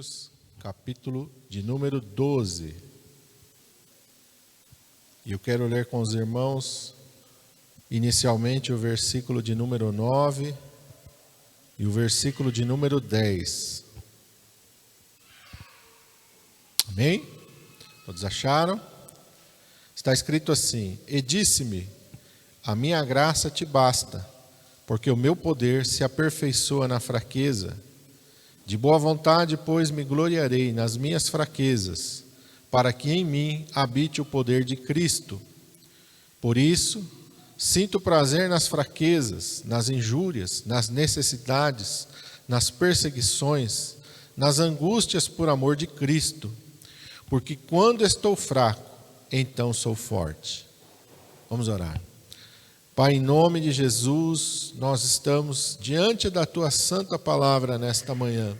Coríntios, capítulo de número 12. E eu quero ler com os irmãos, inicialmente, o versículo de número 9 e o versículo de número 10. Amém? Todos acharam? Está escrito assim: E disse-me, a minha graça te basta, porque o meu poder se aperfeiçoa na fraqueza. De boa vontade, pois, me gloriarei nas minhas fraquezas, para que em mim habite o poder de Cristo. Por isso, sinto prazer nas fraquezas, nas injúrias, nas necessidades, nas perseguições, nas angústias por amor de Cristo. Porque quando estou fraco, então sou forte. Vamos orar. Pai, em nome de Jesus, nós estamos diante da Tua santa palavra nesta manhã.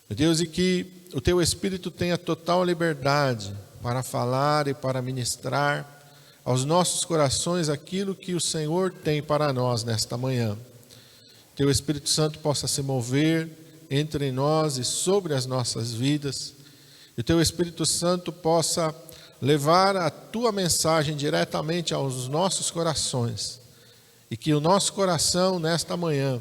Meu Deus, e que o Teu Espírito tenha total liberdade para falar e para ministrar aos nossos corações aquilo que o Senhor tem para nós nesta manhã. Teu Espírito Santo possa se mover entre nós e sobre as nossas vidas. E o Teu Espírito Santo possa levar a Tua mensagem diretamente aos nossos corações. E que o nosso coração, nesta manhã,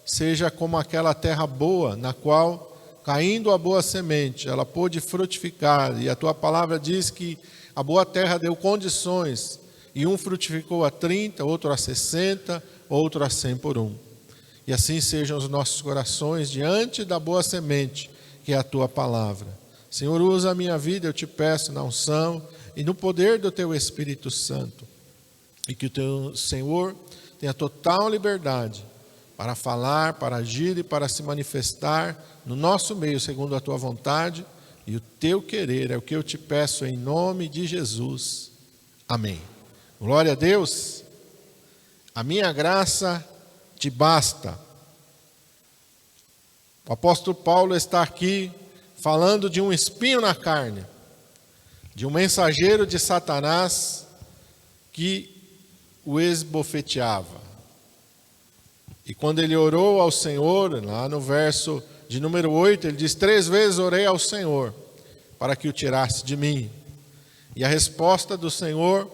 seja como aquela terra boa, na qual, caindo a boa semente, ela pôde frutificar. E a Tua palavra diz que a boa terra deu condições, e um frutificou a 30, outro a 60, outro a 100 por um. E assim sejam os nossos corações diante da boa semente, que é a Tua palavra. Senhor, usa a minha vida, eu te peço, na unção e no poder do Teu Espírito Santo. E que o Teu Senhor tenha total liberdade para falar, para agir e para se manifestar no nosso meio, segundo a Tua vontade e o Teu querer. É o que eu te peço em nome de Jesus. Amém. Glória a Deus. A minha graça te basta. O apóstolo Paulo está aqui falando de um espinho na carne, de um mensageiro de Satanás que o esbofeteava. E quando ele orou ao Senhor, lá no verso de número 8, ele diz: 3 vezes orei ao Senhor para que o tirasse de mim. E a resposta do Senhor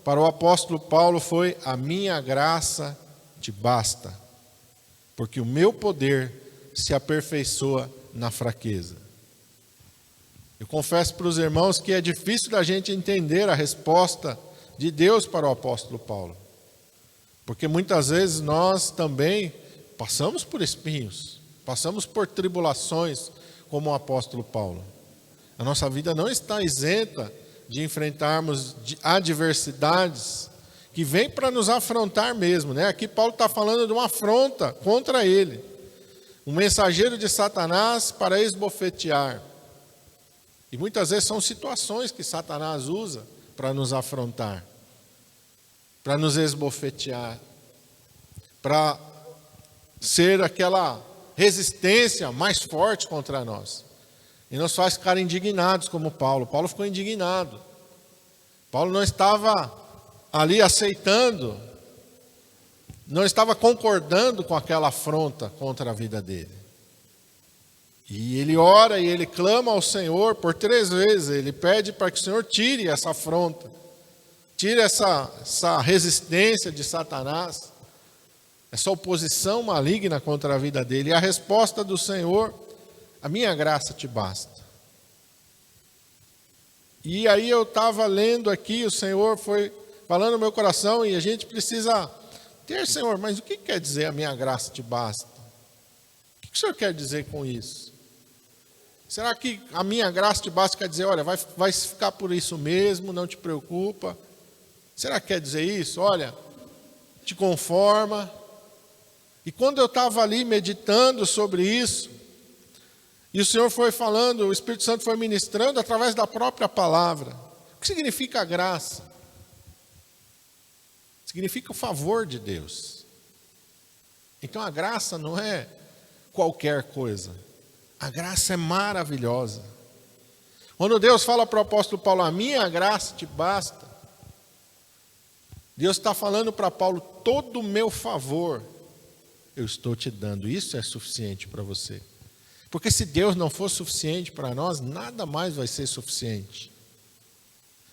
para o apóstolo Paulo foi: a minha graça te basta, porque o meu poder se aperfeiçoa na fraqueza. Eu confesso para os irmãos que é difícil da gente entender a resposta de Deus para o apóstolo Paulo. Porque muitas vezes nós também passamos por espinhos, passamos por tribulações, como o apóstolo Paulo. A nossa vida não está isenta de enfrentarmos adversidades que vêm para nos afrontar mesmo, né? Aqui Paulo está falando de uma afronta contra ele. Um mensageiro de Satanás para esbofetear. E muitas vezes são situações que Satanás usa para nos afrontar, para nos esbofetear, para ser aquela resistência mais forte contra nós. E nos faz ficar indignados como Paulo. Paulo ficou indignado. Paulo não estava ali aceitando, não estava concordando com aquela afronta contra a vida dele. E ele ora e ele clama ao Senhor por 3 vezes. Ele pede para que o Senhor tire essa afronta, tire essa resistência de Satanás, essa oposição maligna contra a vida dele. E a resposta do Senhor: a minha graça te basta. E aí eu estava lendo aqui, o Senhor foi falando no meu coração, e a gente precisa ter: Senhor, mas o que quer dizer a minha graça te basta? O que o Senhor quer dizer com isso? Será que a minha graça te basta quer dizer: olha, vai ficar por isso mesmo, não te preocupa? Será que quer dizer isso? Olha, te conforma. E quando eu estava ali meditando sobre isso, e o Senhor foi falando, o Espírito Santo foi ministrando através da própria palavra. O que significa a graça? Significa o favor de Deus. Então a graça não é qualquer coisa. A graça é maravilhosa. Quando Deus fala para o apóstolo Paulo: a minha graça te basta, Deus está falando para Paulo: todo o meu favor eu estou te dando, isso é suficiente para você. Porque se Deus não for suficiente para nós, nada mais vai ser suficiente.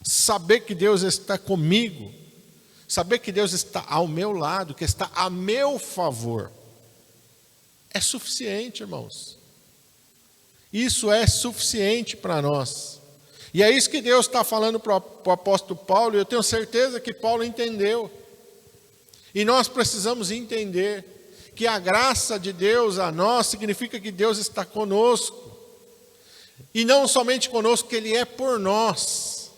Saber que Deus está comigo, saber que Deus está ao meu lado, que está a meu favor, é suficiente, irmãos. Isso é suficiente para nós. E é isso que Deus está falando para o apóstolo Paulo, e eu tenho certeza que Paulo entendeu. E nós precisamos entender que a graça de Deus a nós significa que Deus está conosco. E não somente conosco, que Ele é por nós.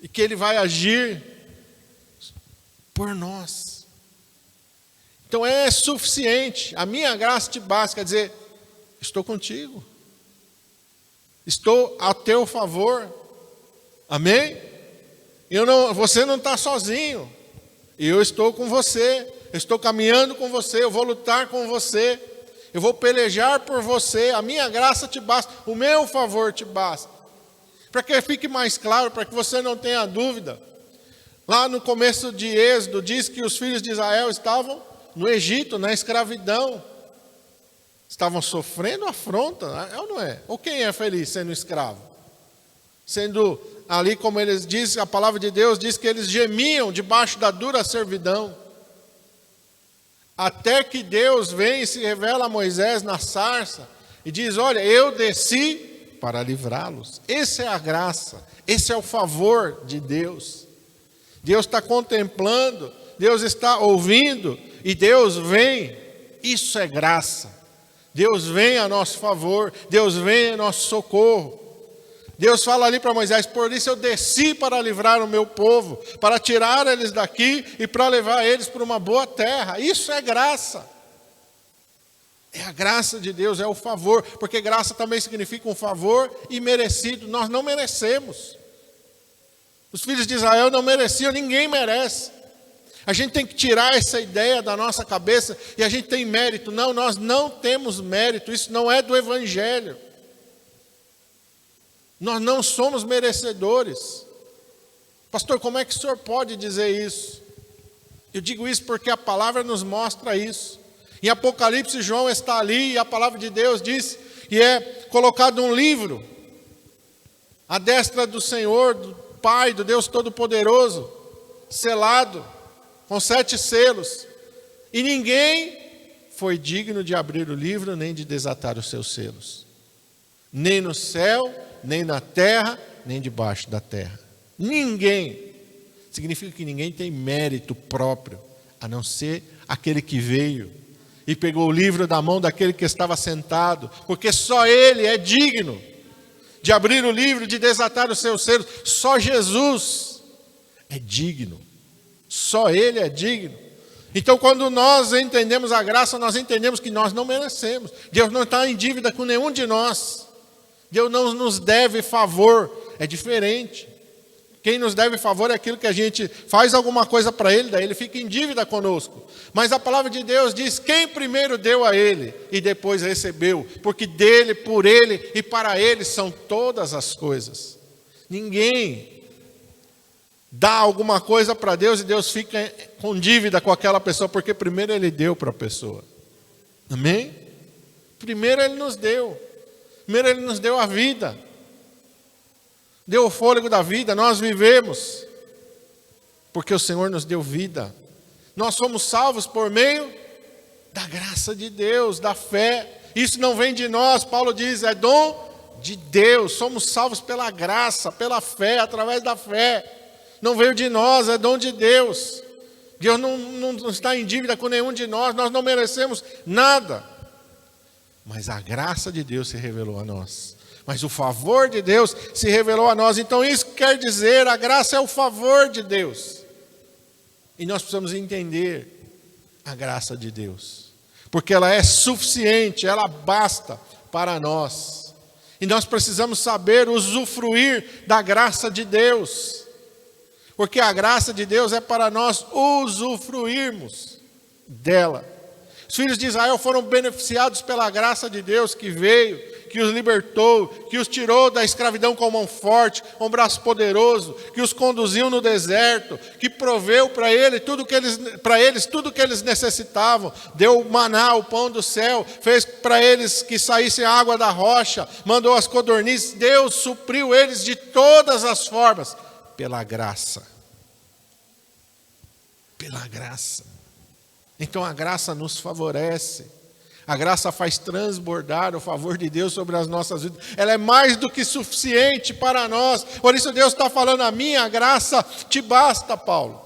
E que Ele vai agir por nós. Então é suficiente. A minha graça te basta, quer dizer, estou contigo. Estou a teu favor. Amém? Você não está sozinho. Eu estou com você. Eu estou caminhando com você. Eu vou lutar com você. Eu vou pelejar por você. A minha graça te basta. O meu favor te basta. Para que fique mais claro, para que você não tenha dúvida. Lá no começo de Êxodo, diz que os filhos de Israel estavam no Egito, na escravidão. Estavam sofrendo afronta, é ou não é? Ou quem é feliz sendo escravo? Sendo ali, como eles dizem, a palavra de Deus diz que eles gemiam debaixo da dura servidão. Até que Deus vem e se revela a Moisés na sarça e diz: olha, eu desci para livrá-los. Essa é a graça, esse é o favor de Deus. Deus está contemplando, Deus está ouvindo e Deus vem. Isso é graça. Deus vem a nosso favor, Deus vem a nosso socorro. Deus fala ali para Moisés: por isso eu desci para livrar o meu povo, para tirar eles daqui e para levar eles para uma boa terra. Isso é graça. É a graça de Deus, é o favor, porque graça também significa um favor imerecido. Nós não merecemos. Os filhos de Israel não mereciam, ninguém merece. A gente tem que tirar essa ideia da nossa cabeça e a gente tem mérito. Não, nós não temos mérito, isso não é do Evangelho. Nós não somos merecedores. Pastor, como é que o senhor pode dizer isso? Eu digo isso porque a palavra nos mostra isso. Em Apocalipse, João está ali e a palavra de Deus diz, e é colocado um livro à destra do Senhor, do Pai, do Deus Todo-Poderoso, selado com 7 selos, e ninguém foi digno de abrir o livro, nem de desatar os seus selos, nem no céu, nem na terra, nem debaixo da terra. Ninguém. Significa que ninguém tem mérito próprio, a não ser aquele que veio e pegou o livro da mão daquele que estava sentado, porque só ele é digno de abrir o livro, de desatar os seus selos. Só Jesus é digno. Só Ele é digno. Então, quando nós entendemos a graça, nós entendemos que nós não merecemos. Deus não está em dívida com nenhum de nós. Deus não nos deve favor. É diferente. Quem nos deve favor é aquilo que a gente faz alguma coisa para Ele, daí Ele fica em dívida conosco. Mas a palavra de Deus diz: quem primeiro deu a Ele e depois recebeu, porque dele, por Ele e para Ele são todas as coisas. Ninguém dá alguma coisa para Deus e Deus fica com dívida com aquela pessoa, porque primeiro Ele deu para a pessoa. Amém? Primeiro Ele nos deu. Primeiro Ele nos deu a vida. Deu o fôlego da vida, nós vivemos, porque o Senhor nos deu vida. Nós somos salvos por meio da graça de Deus, da fé. Isso não vem de nós, Paulo diz, é dom de Deus. Somos salvos pela graça, pela fé, através da fé. Não veio de nós, é dom de Deus. Deus não está em dívida com nenhum de nós, nós não merecemos nada. Mas a graça de Deus se revelou a nós. Mas o favor de Deus se revelou a nós. Então isso quer dizer, a graça é o favor de Deus. E nós precisamos entender a graça de Deus. Porque ela é suficiente, ela basta para nós. E nós precisamos saber usufruir da graça de Deus. Porque a graça de Deus é para nós usufruirmos dela. Os filhos de Israel foram beneficiados pela graça de Deus que veio que os libertou, que os tirou da escravidão com mão forte, com braço poderoso, que os conduziu no deserto, que proveu para eles tudo que eles necessitavam, deu o maná, o pão do céu, fez para eles que saísse água da rocha, mandou as codornizes. Deus supriu eles de todas as formas, pela graça. Pela graça. Então a graça nos favorece. A graça faz transbordar o favor de Deus sobre as nossas vidas. Ela é mais do que suficiente para nós. Por isso Deus está falando, a minha graça te basta, Paulo.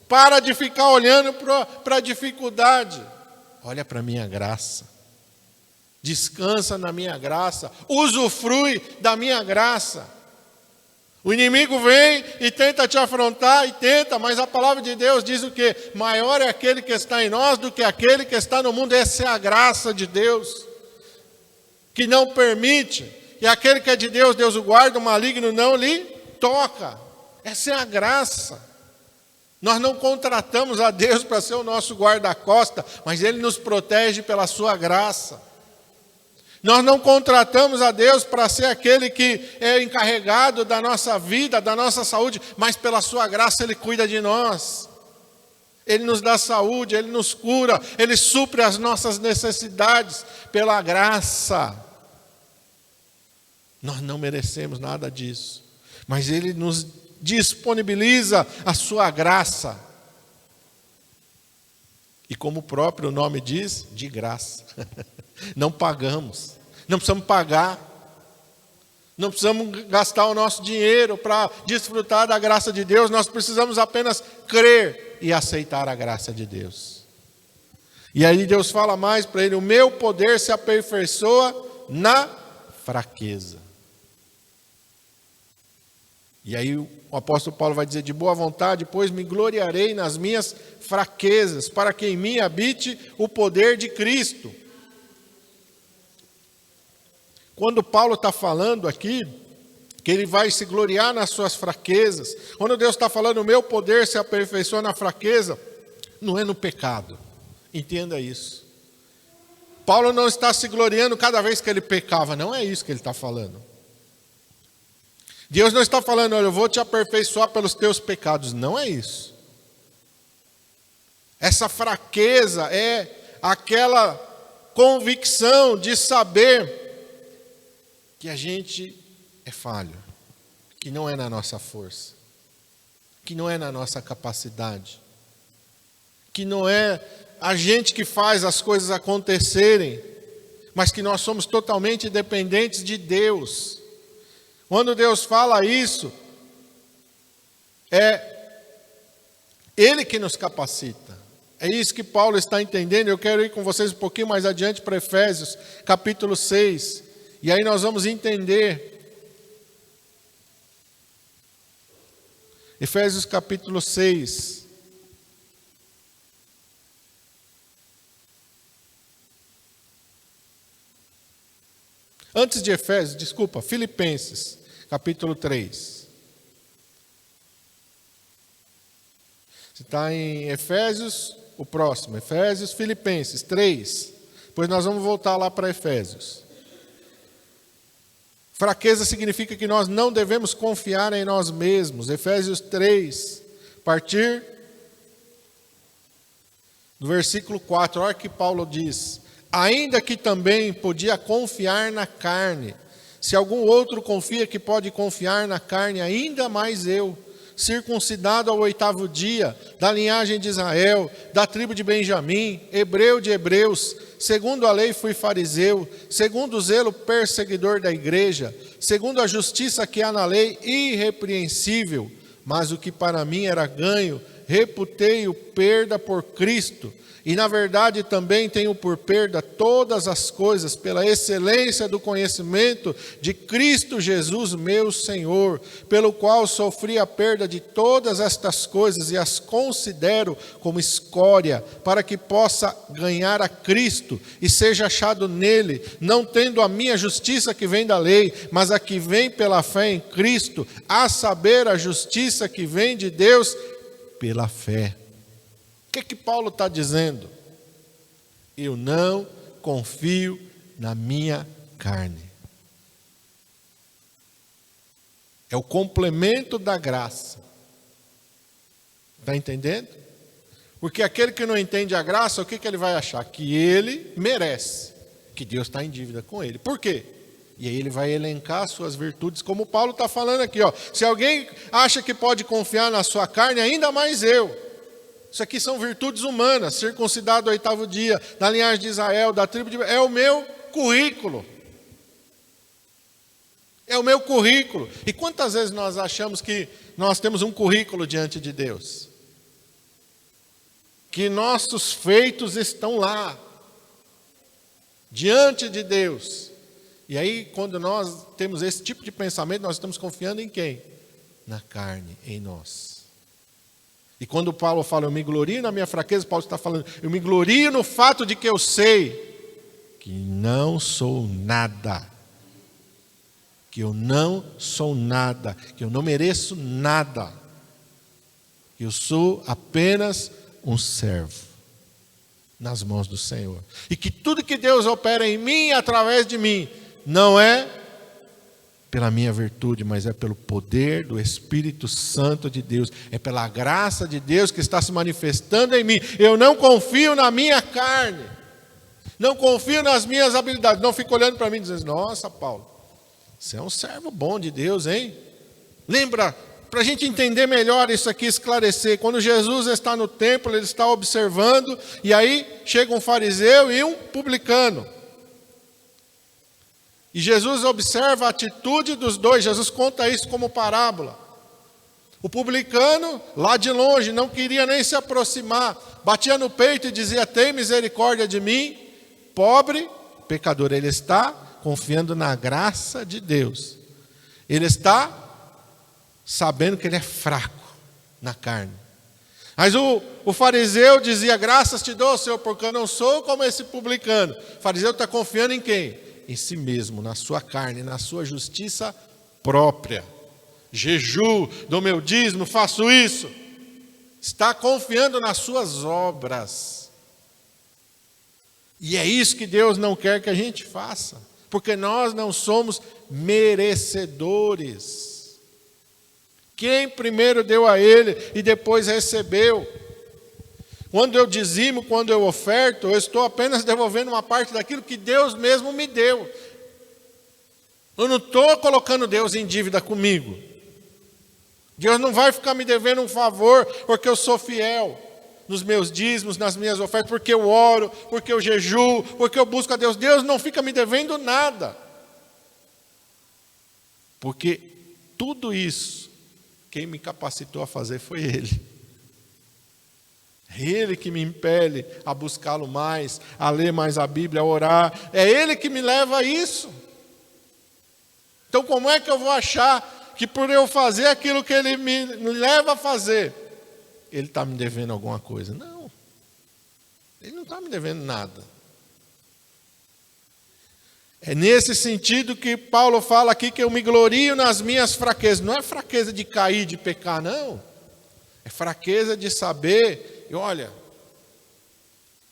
Para de ficar olhando para a dificuldade. Olha para a minha graça. Descansa na minha graça. Usufrui da minha graça. O inimigo vem e tenta te afrontar, mas a palavra de Deus diz o quê? Maior é aquele que está em nós do que aquele que está no mundo. Essa é a graça de Deus, que não permite, e aquele que é de Deus, Deus o guarda, o maligno não lhe toca. Essa é a graça. Nós não contratamos a Deus para ser o nosso guarda-costa, mas Ele nos protege pela sua graça. Nós não contratamos a Deus para ser aquele que é encarregado da nossa vida, da nossa saúde, mas pela sua graça Ele cuida de nós. Ele nos dá saúde, Ele nos cura, Ele supre as nossas necessidades pela graça. Nós não merecemos nada disso, mas Ele nos disponibiliza a sua graça. E como o próprio nome diz, de graça. Não pagamos, não precisamos pagar, não precisamos gastar o nosso dinheiro para desfrutar da graça de Deus, nós precisamos apenas crer e aceitar a graça de Deus. E aí Deus fala mais para ele, o meu poder se aperfeiçoa na fraqueza. E aí o apóstolo Paulo vai dizer, de boa vontade, pois me gloriarei nas minhas fraquezas, para que em mim habite o poder de Cristo. Quando Paulo está falando aqui, que ele vai se gloriar nas suas fraquezas, quando Deus está falando, o meu poder se aperfeiçoa na fraqueza, não é no pecado, entenda isso. Paulo não está se gloriando cada vez que ele pecava, não é isso que ele está falando. Deus não está falando, olha, eu vou te aperfeiçoar pelos teus pecados, não é isso. Essa fraqueza é aquela convicção de saber que a gente é falho, que não é na nossa força, que não é na nossa capacidade, que não é a gente que faz as coisas acontecerem, mas que nós somos totalmente dependentes de Deus. Quando Deus fala isso, é Ele que nos capacita. É isso que Paulo está entendendo. Eu quero ir com vocês um pouquinho mais adiante para Efésios, capítulo 6. E aí nós vamos entender. Efésios capítulo 6. Antes de Efésios, desculpa, Filipenses, capítulo 3. Se está em Efésios, o próximo, Efésios, Filipenses 3. Depois nós vamos voltar lá para Efésios. Fraqueza significa que nós não devemos confiar em nós mesmos. Efésios 3, a partir do versículo 4, olha o que Paulo diz. Ainda que também podia confiar na carne. Se algum outro confia que pode confiar na carne, ainda mais eu, circuncidado ao 8º dia, da linhagem de Israel, da tribo de Benjamim, hebreu de hebreus, segundo a lei fui fariseu, segundo o zelo perseguidor da igreja, segundo a justiça que há na lei, irrepreensível, mas o que para mim era ganho, reputei-o perda por Cristo, e na verdade também tenho por perda todas as coisas, pela excelência do conhecimento de Cristo Jesus meu Senhor, pelo qual sofri a perda de todas estas coisas e as considero como escória, para que possa ganhar a Cristo e seja achado nele, não tendo a minha justiça que vem da lei, mas a que vem pela fé em Cristo, a saber a justiça que vem de Deus pela fé. O que Paulo está dizendo? Eu não confio na minha carne. É o complemento da graça. Está entendendo? Porque aquele que não entende a graça, o que ele vai achar? Que ele merece, que Deus está em dívida com ele. Por quê? E aí ele vai elencar as suas virtudes, como Paulo está falando aqui. Se alguém acha que pode confiar na sua carne, ainda mais eu. Isso aqui são virtudes humanas, circuncidado ao 8º dia, da linhagem de Israel, da tribo de... É o meu currículo. É o meu currículo. E quantas vezes nós achamos que nós temos um currículo diante de Deus? Que nossos feitos estão lá, diante de Deus. E aí, quando nós temos esse tipo de pensamento, nós estamos confiando em quem? Na carne, em nós. E quando Paulo fala, eu me glorio na minha fraqueza, Paulo está falando, eu me glorio no fato de que eu sei que não sou nada. Que eu não sou nada, que eu não mereço nada. Que eu sou apenas um servo nas mãos do Senhor. E que tudo que Deus opera em mim e através de mim, não é pela minha virtude, mas é pelo poder do Espírito Santo de Deus. É pela graça de Deus que está se manifestando em mim. Eu não confio na minha carne. Não confio nas minhas habilidades. Não fico olhando para mim e dizendo, nossa, Paulo, você é um servo bom de Deus, hein? Lembra, para a gente entender melhor isso aqui, esclarecer. Quando Jesus está no templo, ele está observando. E aí chega um fariseu e um publicano. E Jesus observa a atitude dos dois. Jesus conta isso como parábola. O publicano, lá de longe, não queria nem se aproximar. Batia no peito e dizia, tem misericórdia de mim, pobre, pecador. Ele está confiando na graça de Deus. Ele está sabendo que ele é fraco na carne. Mas o fariseu dizia, graças te dou, Senhor, porque eu não sou como esse publicano. O fariseu está confiando em quem? Em si mesmo, na sua carne, na sua justiça própria. Jejuo, dou meu dízimo, faço isso. Está confiando nas suas obras. E é isso que Deus não quer que a gente faça. Porque nós não somos merecedores. Quem primeiro deu a Ele e depois recebeu. Quando eu dizimo, quando eu oferto, eu estou apenas devolvendo uma parte daquilo que Deus mesmo me deu. Eu não estou colocando Deus em dívida comigo. Deus não vai ficar me devendo um favor porque eu sou fiel nos meus dízimos, nas minhas ofertas, porque eu oro, porque eu jejuo, porque eu busco a Deus. Deus não fica me devendo nada. Porque tudo isso, quem me capacitou a fazer foi Ele. É Ele que me impele a buscá-lo mais, a ler mais a Bíblia, a orar. É Ele que me leva a isso. Então como é que eu vou achar que por eu fazer aquilo que Ele me leva a fazer, Ele está me devendo alguma coisa? Não. Ele não está me devendo nada. É nesse sentido que Paulo fala aqui que eu me glorio nas minhas fraquezas. Não é fraqueza de cair, de pecar, não. É fraqueza de saber, e olha,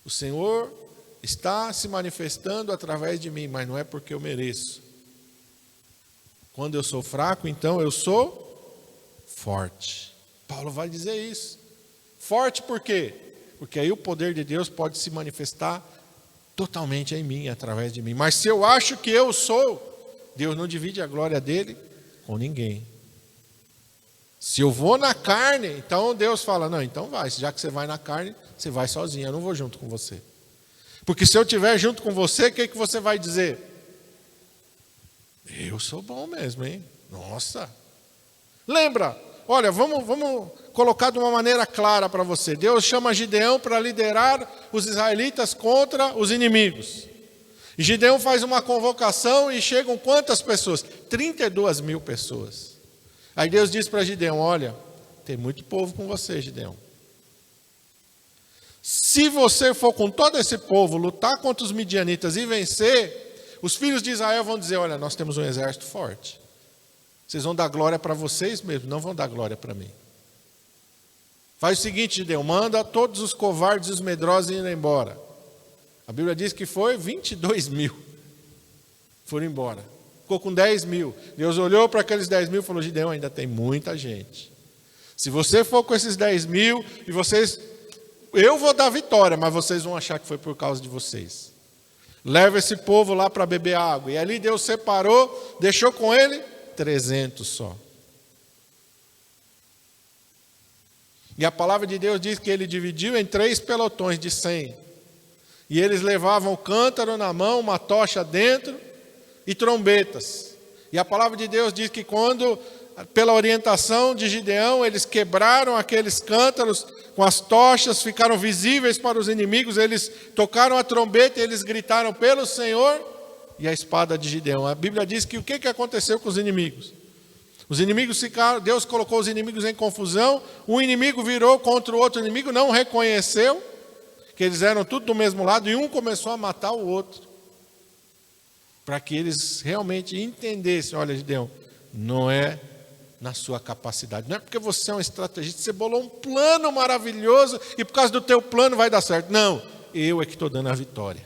o Senhor está se manifestando através de mim, mas não é porque eu mereço. Quando eu sou fraco, então eu sou forte. Paulo vai dizer isso. Forte por quê? Porque aí o poder de Deus pode se manifestar totalmente em mim, através de mim. Mas se eu acho que eu sou, Deus não divide a glória dele com ninguém. Se eu vou na carne, então Deus fala, não, então vai, já que você vai na carne, você vai sozinho, eu não vou junto com você. Porque se eu estiver junto com você, o que você vai dizer? Eu sou bom mesmo, hein? Nossa! Lembra, olha, vamos colocar de uma maneira clara para você. Deus chama Gideão para liderar os israelitas contra os inimigos. E Gideão faz uma convocação e chegam quantas pessoas? 32 mil pessoas. Aí Deus diz para Gideão, olha, tem muito povo com você, Gideão. Se você for com todo esse povo lutar contra os midianitas e vencer, os filhos de Israel vão dizer, olha, nós temos um exército forte. Vocês vão dar glória para vocês mesmos, não vão dar glória para mim. Faz o seguinte, Gideão, manda todos os covardes e os medrosos irem embora. A Bíblia diz que foi 22 mil. Foram embora. Ficou com 10 mil. Deus olhou para aqueles 10 mil e falou: Gideão, ainda tem muita gente. Se você for com esses 10 mil e vocês... Eu vou dar vitória, mas vocês vão achar que foi por causa de vocês. Leva esse povo lá para beber água. E ali Deus separou, deixou com ele 300 só. E a palavra de Deus diz que ele dividiu em 3 pelotões de 100. E eles levavam o cântaro na mão, uma tocha dentro e trombetas. E a palavra de Deus diz que quando, pela orientação de Gideão, eles quebraram aqueles cântaros com as tochas, ficaram visíveis para os inimigos, eles tocaram a trombeta e eles gritaram pelo Senhor e a espada de Gideão. A Bíblia diz que o que aconteceu com os inimigos? Os inimigos ficaram, Deus colocou os inimigos em confusão, um inimigo virou contra o outro inimigo, não reconheceu que eles eram tudo do mesmo lado, e um começou a matar o outro. Para que eles realmente entendessem: olha, Gideão, não é na sua capacidade, não é porque você é um estrategista, você bolou um plano maravilhoso, e por causa do teu plano vai dar certo. Não, eu é que estou dando a vitória.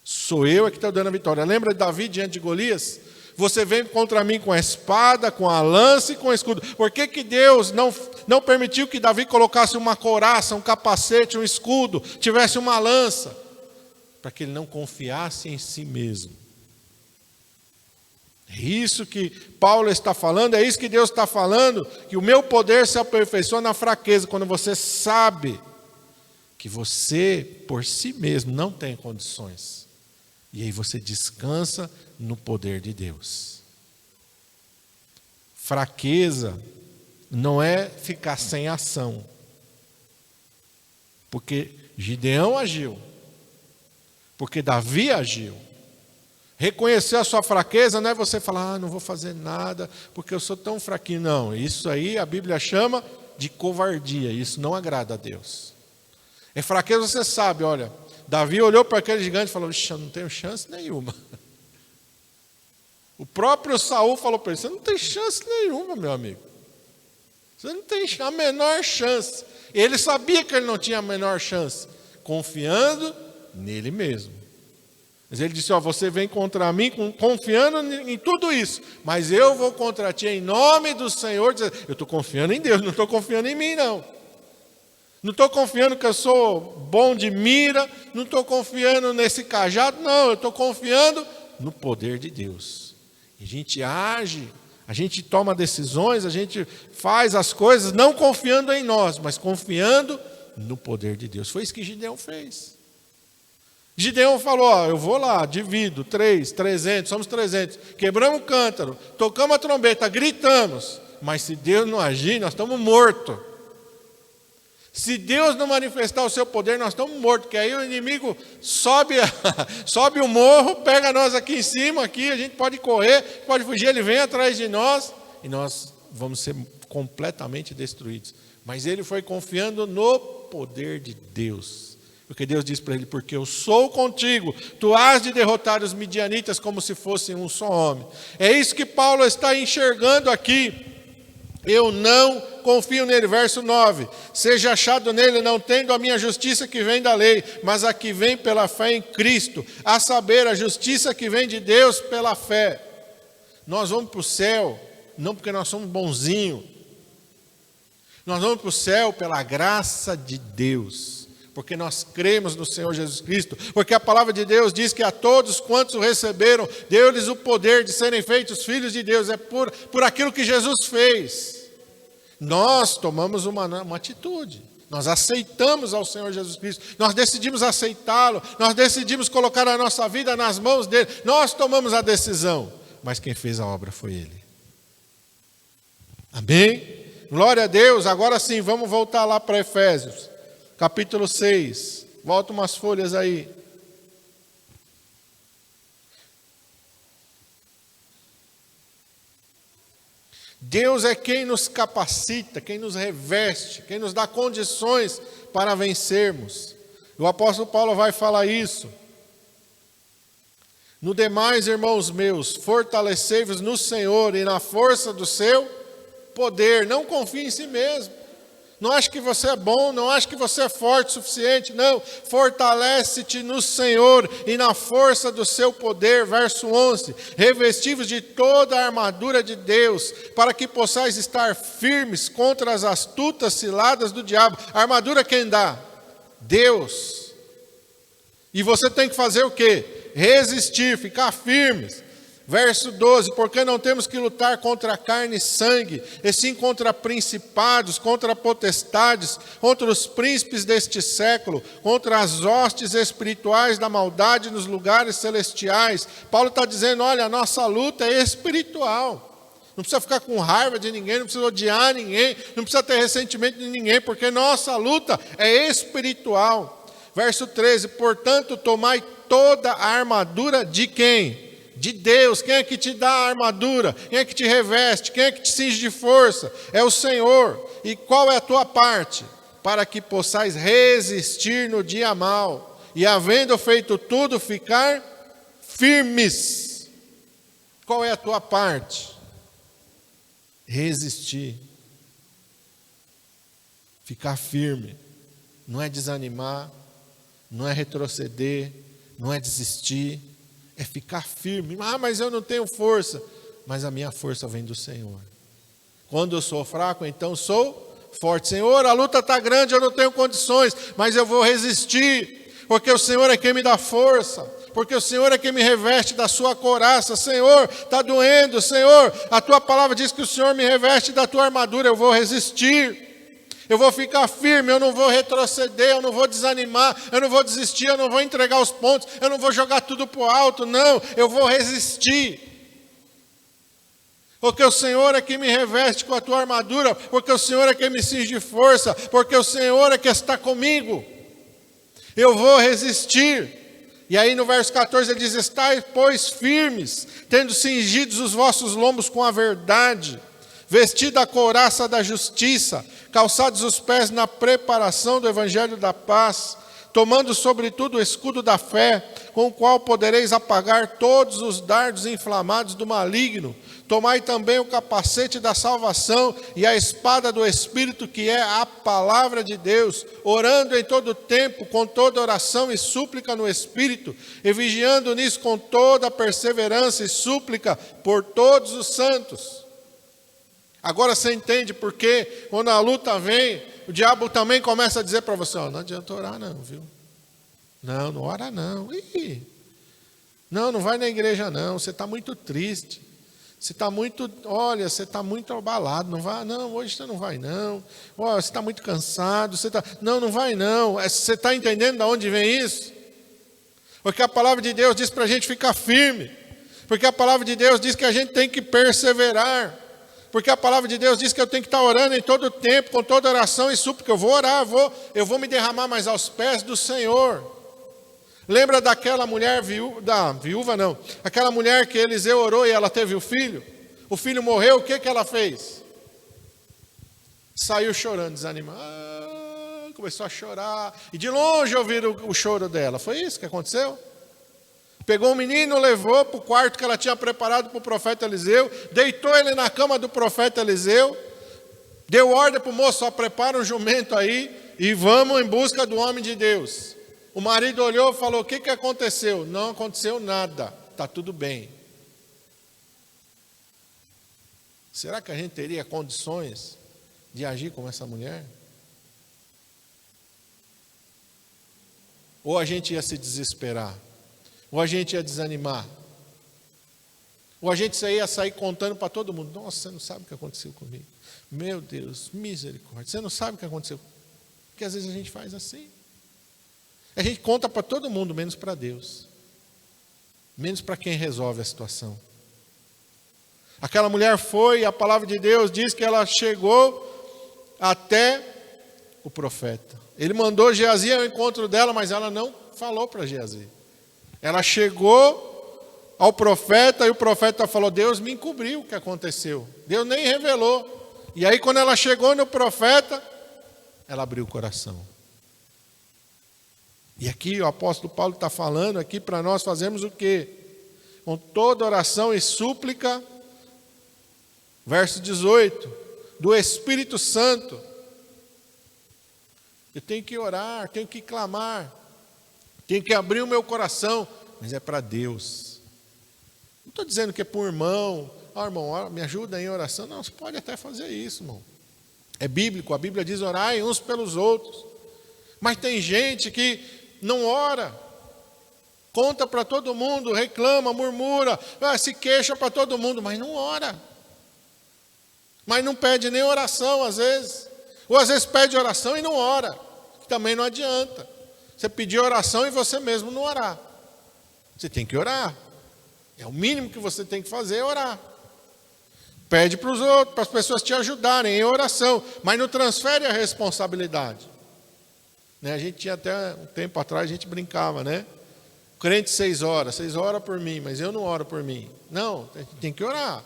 Sou eu é que estou dando a vitória. Lembra de Davi diante de Golias? Você vem contra mim com a espada, com a lança e com o escudo. Por que Deus não permitiu que Davi colocasse uma couraça, um capacete, um escudo, tivesse uma lança? Para que ele não confiasse em si mesmo. É isso que Paulo está falando, é isso que Deus está falando, que o meu poder se aperfeiçoa na fraqueza, quando você sabe que você, por si mesmo, não tem condições. E aí você descansa no poder de Deus. Fraqueza não é ficar sem ação. Porque Gideão agiu. Porque Davi agiu. Reconhecer a sua fraqueza não é você falar: não vou fazer nada porque eu sou tão fraquinho. Não, isso aí a Bíblia chama de covardia. Isso não agrada a Deus. É fraqueza, você sabe, olha... Davi olhou para aquele gigante e falou: eu não tenho chance nenhuma. O próprio Saul falou para ele: você não tem chance nenhuma, meu amigo. Você não tem a menor chance. Ele sabia que ele não tinha a menor chance, confiando nele mesmo. Mas ele disse: você vem contra mim confiando em tudo isso, mas eu vou contra ti em nome do Senhor. Eu estou confiando em Deus, não estou confiando em mim, não. Não estou confiando que eu sou bom de mira, não estou confiando nesse cajado, não, eu estou confiando no poder de Deus. E a gente age, a gente toma decisões, a gente faz as coisas não confiando em nós, mas confiando no poder de Deus. Foi isso que Gideão fez. Gideão falou: eu vou lá, divido, 300, somos 300, quebramos o cântaro, tocamos a trombeta, gritamos, mas se Deus não agir, nós estamos mortos. Se Deus não manifestar o seu poder, nós estamos mortos, porque aí o inimigo sobe o morro, pega nós aqui em cima, aqui, a gente pode correr, pode fugir, ele vem atrás de nós, e nós vamos ser completamente destruídos. Mas ele foi confiando no poder de Deus, porque Deus diz para ele: porque eu sou contigo, tu has de derrotar os midianitas como se fossem um só homem. É isso que Paulo está enxergando aqui. Eu não confio nele, verso 9, seja achado nele não tendo a minha justiça que vem da lei, mas a que vem pela fé em Cristo, a saber, a justiça que vem de Deus pela fé. Nós vamos para o céu, não porque nós somos bonzinhos, nós vamos para o céu pela graça de Deus, porque nós cremos no Senhor Jesus Cristo, porque a palavra de Deus diz que a todos quantos o receberam, deu-lhes o poder de serem feitos filhos de Deus. É por aquilo que Jesus fez. Nós tomamos uma atitude, nós aceitamos ao Senhor Jesus Cristo, nós decidimos aceitá-lo, nós decidimos colocar a nossa vida nas mãos dele, nós tomamos a decisão, mas quem fez a obra foi ele. Amém? Glória a Deus. Agora sim, vamos voltar lá para Efésios capítulo 6, volta umas folhas aí. Deus é quem nos capacita, quem nos reveste, quem nos dá condições para vencermos. O apóstolo Paulo vai falar isso. No demais, irmãos meus, fortalecei-vos no Senhor e na força do seu poder. Não confie em si mesmo. Não acha que você é bom, não acha que você é forte o suficiente. Não, fortalece-te no Senhor e na força do seu poder. Verso 11, revestivos de toda a armadura de Deus, para que possais estar firmes contra as astutas ciladas do diabo. A armadura quem dá? Deus. E você tem que fazer o quê? Resistir, ficar firmes. Verso 12, porque não temos que lutar contra carne e sangue, e sim contra principados, contra potestades, contra os príncipes deste século, contra as hostes espirituais da maldade nos lugares celestiais. Paulo está dizendo, olha, a nossa luta é espiritual. Não precisa ficar com raiva de ninguém, não precisa odiar ninguém, não precisa ter ressentimento de ninguém, porque nossa luta é espiritual. Verso 13, portanto, tomai toda a armadura de quem? De Deus. Quem é que te dá a armadura? Quem é que te reveste? Quem é que te cinge de força? É o Senhor. E qual é a tua parte? Para que possais resistir no dia mau, e havendo feito tudo, ficar firmes. Qual é a tua parte? Resistir. Ficar firme. Não é desanimar, não é retroceder, não é desistir. É ficar firme. Ah, mas eu não tenho força. Mas a minha força vem do Senhor. Quando eu sou fraco, então sou forte. Senhor, a luta está grande, eu não tenho condições, mas eu vou resistir, porque o Senhor é quem me dá força, porque o Senhor é quem me reveste da sua couraça. Senhor, está doendo. Senhor, a tua palavra diz que o Senhor me reveste da tua armadura. Eu vou resistir. Eu vou ficar firme, eu não vou retroceder, eu não vou desanimar, eu não vou desistir, eu não vou entregar os pontos, eu não vou jogar tudo para o alto, não, eu vou resistir. Porque o Senhor é quem me reveste com a tua armadura, porque o Senhor é quem me cinge de força, porque o Senhor é quem está comigo. Eu vou resistir. E aí no verso 14 ele diz, estai, pois, firmes, tendo cingidos os vossos lombos com a verdade, vestida a couraça da justiça, calçados os pés na preparação do evangelho da paz, tomando sobretudo o escudo da fé, com o qual podereis apagar todos os dardos inflamados do maligno. Tomai também o capacete da salvação e a espada do Espírito, que é a palavra de Deus, orando em todo tempo, com toda oração e súplica no Espírito, e vigiando nisso com toda perseverança e súplica por todos os santos. Agora você entende porque quando a luta vem, o diabo também começa a dizer para você, não adianta orar não, viu? Não ora não. Não vai na igreja não, você está muito triste. Você está muito, você está muito abalado, não vai, não, hoje você não vai não. Você está muito cansado, não vai não. Você está entendendo de onde vem isso? Porque a palavra de Deus diz para a gente ficar firme. Porque a palavra de Deus diz que a gente tem que perseverar. Porque a palavra de Deus diz que eu tenho que estar orando em todo tempo, com toda oração e súplica. Eu vou orar, eu vou me derramar mais aos pés do Senhor. Lembra daquela mulher viúva não, aquela mulher que Eliseu orou e ela teve o filho morreu, o que ela fez? Saiu chorando, desanimada, começou a chorar, e de longe ouviram o choro dela. Foi isso que aconteceu? Pegou o menino, levou para o quarto que ela tinha preparado para o profeta Eliseu, deitou ele na cama do profeta Eliseu, deu ordem para o moço, prepara um jumento aí e vamos em busca do homem de Deus. O marido olhou e falou, o que aconteceu? Não aconteceu nada, está tudo bem. Será que a gente teria condições de agir como essa mulher? Ou a gente ia se desesperar? Ou a gente ia desanimar? Ou a gente ia sair contando para todo mundo, nossa, você não sabe o que aconteceu comigo. Meu Deus, misericórdia, você não sabe o que aconteceu. Porque às vezes a gente faz assim. A gente conta para todo mundo, menos para Deus. Menos para quem resolve a situação. Aquela mulher foi, a palavra de Deus diz que ela chegou até o profeta. Ele mandou Geazi ao encontro dela, mas ela não falou para Geazi. Ela chegou ao profeta e o profeta falou, Deus me encobriu o que aconteceu. Deus nem revelou. E aí quando ela chegou no profeta, ela abriu o coração. E aqui o apóstolo Paulo está falando aqui para nós fazermos o quê? Com toda oração e súplica, verso 18, do Espírito Santo, Eu tenho que orar, tenho que clamar, tenho que abrir o meu coração, mas é para Deus. Não estou dizendo que é para o irmão. Irmão, me ajuda em oração. Não, você pode até fazer isso, irmão. É bíblico, a Bíblia diz orai uns pelos outros. Mas tem gente que não ora, conta para todo mundo, reclama, murmura, se queixa para todo mundo, mas não ora. Mas não pede nem oração às vezes. Ou às vezes pede oração e não ora, que também não adianta. Você pedir oração e você mesmo não orar. Você tem que orar. É o mínimo que você tem que fazer, é orar. Pede para os outros, para as pessoas te ajudarem em oração, mas não transfere a responsabilidade. A gente tinha até um tempo atrás, a gente brincava, né? Crente 6 horas, 6 horas por mim, mas eu não oro por mim. Não, tem que orar.